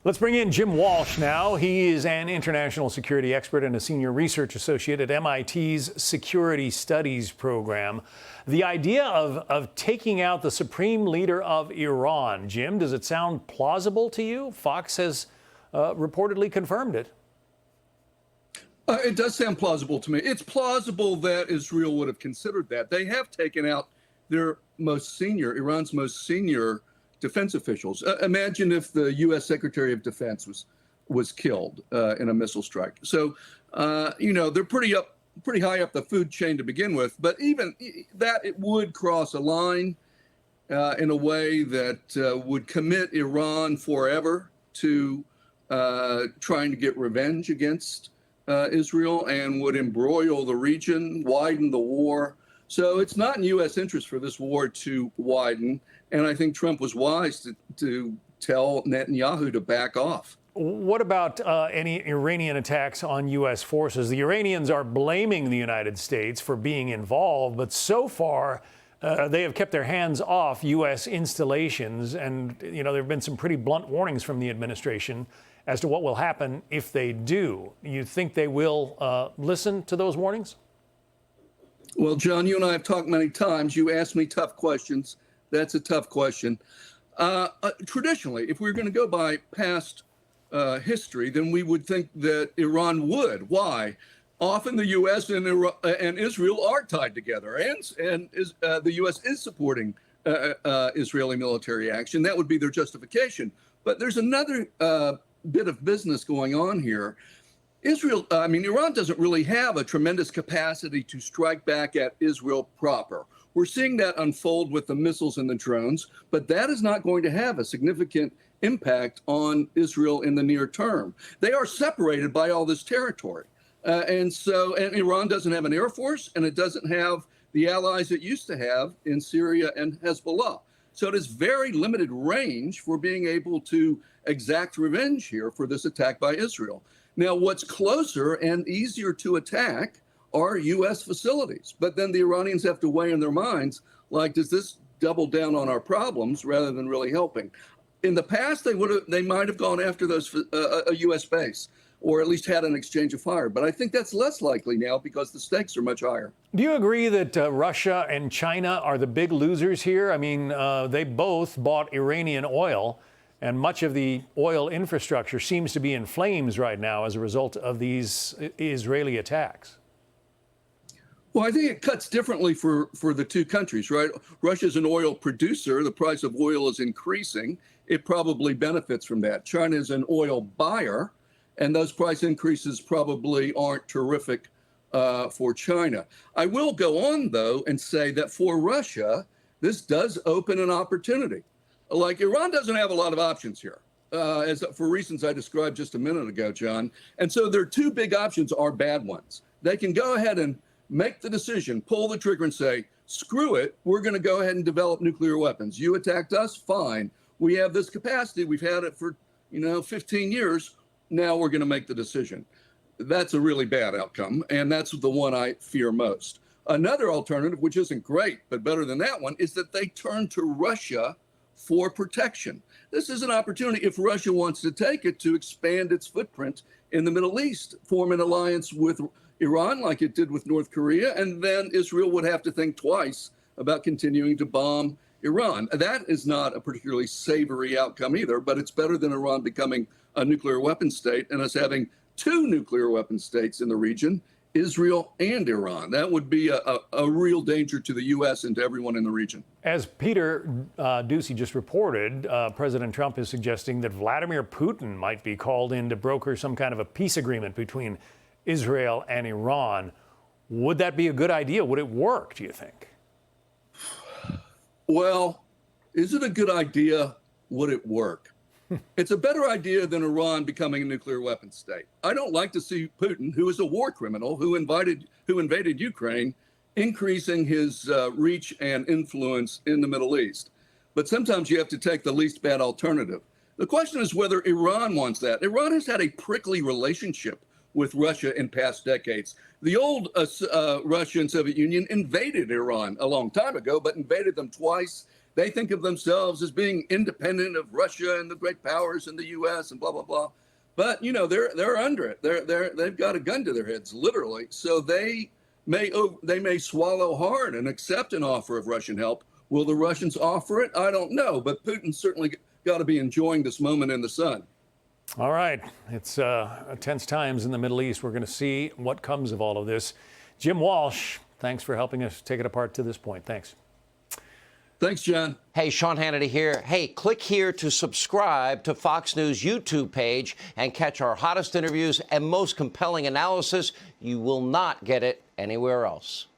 Let's bring in Jim Walsh now. He is an international security expert and a senior research associate at MIT's Security Studies program. The idea of taking out the supreme leader of Iran, Jim, does it sound plausible to you? Fox has reportedly confirmed it. It does sound plausible to me. It's plausible that Israel would have considered that. They have taken out their Iran's most senior defense officials. Imagine if the U.S. Secretary of Defense was killed in a missile strike. So, they're pretty high up the food chain to begin with. But even that, it would cross a line in a way that would commit Iran forever to trying to get revenge against Israel and would embroil the region, widen the war. So it's not in U.S. interest for this war to widen. And I think Trump was wise to tell Netanyahu to back off. What about any Iranian attacks on U.S. forces? The Iranians are blaming the United States for being involved, but so far they have kept their hands off U.S. installations. And, there have been some pretty blunt warnings from the administration as to what will happen if they do. You think they will listen to those warnings? Well, John, you and I have talked many times. You ask me tough questions. That's a tough question. Traditionally, if we're going to go by past history, then we would think that Iran would. Why? Often the U.S. and Israel are tied together, and the U.S. is supporting Israeli military action. That would be their justification. But there's another bit of business going on here. Iran doesn't really have a tremendous capacity to strike back at Israel proper. We're seeing that unfold with the missiles and the drones, but that is not going to have a significant impact on Israel in the near term. They are separated by all this territory. And Iran doesn't have an air force, and it doesn't have the allies it used to have in Syria and Hezbollah. So it is very limited range for being able to exact revenge here for this attack by Israel. Now, what's closer and easier to attack are U.S. facilities. But then the Iranians have to weigh in their minds, like, does this double down on our problems rather than really helping? In the past, they might have gone after a U.S. base, or at least had an exchange of fire. But I think that's less likely now because the stakes are much higher. Do you agree that Russia and China are the big losers here? I mean, they both bought Iranian oil, and much of the oil infrastructure seems to be in flames right now as a result of these Israeli attacks. Well, I think it cuts differently for the two countries, right? Russia's an oil producer. The price of oil is increasing. It probably benefits from that. China is an oil buyer, and those price increases probably aren't terrific for China. I will go on, though, and say that for Russia, this does open an opportunity. Like, Iran doesn't have a lot of options here, for reasons I described just a minute ago, John. And so their two big options are bad ones. They can go ahead and make the decision, pull the trigger and say, screw it, we're going to go ahead and develop nuclear weapons. You attacked us, fine. We have this capacity. We've had it for, 15 years. Now we're going to make the decision. That's a really bad outcome, and that's the one I fear most. Another alternative, which isn't great, but better than that one, is that they turn to Russia for protection. This is an opportunity, if Russia wants to take it, to expand its footprint in the Middle East, form an alliance with Iran like it did with North Korea, and then Israel would have to think twice about continuing to bomb Iran. That is not a particularly savory outcome either, but it's better than Iran becoming a nuclear weapon state and us having two nuclear weapon states in the region, Israel and Iran. That would be a real danger to the U.S. and to everyone in the region. As Peter Doocy just reported, President Trump is suggesting that Vladimir Putin might be called in to broker some kind of a peace agreement between Israel and Iran. Would that be a good idea? Would it work, do you think? Well, is it a good idea? Would it work? It's a better idea than Iran becoming a nuclear weapons state. I don't like to see Putin, who is a war criminal, who invaded Ukraine, increasing his reach and influence in the Middle East. But sometimes you have to take the least bad alternative. The question is whether Iran wants that. Iran has had a prickly relationship with Russia in past decades. The old Russia and Soviet Union invaded Iran a long time ago, but invaded them twice They think of themselves as being independent of Russia and the great powers in the U.S. and blah blah blah. But they're under it. They've got a gun to their heads, literally. So they may swallow hard and accept an offer of Russian help. Will the Russians offer it? I don't know. But Putin's certainly got to be enjoying this moment in the sun. All right. It's tense times in the Middle East. We're going to see what comes of all of this. Jim Walsh, thanks for helping us take it apart to this point. Thanks. Thanks, John. Hey, Sean Hannity here. Hey, click here to subscribe to Fox News YouTube page and catch our hottest interviews and most compelling analysis. You will not get it anywhere else.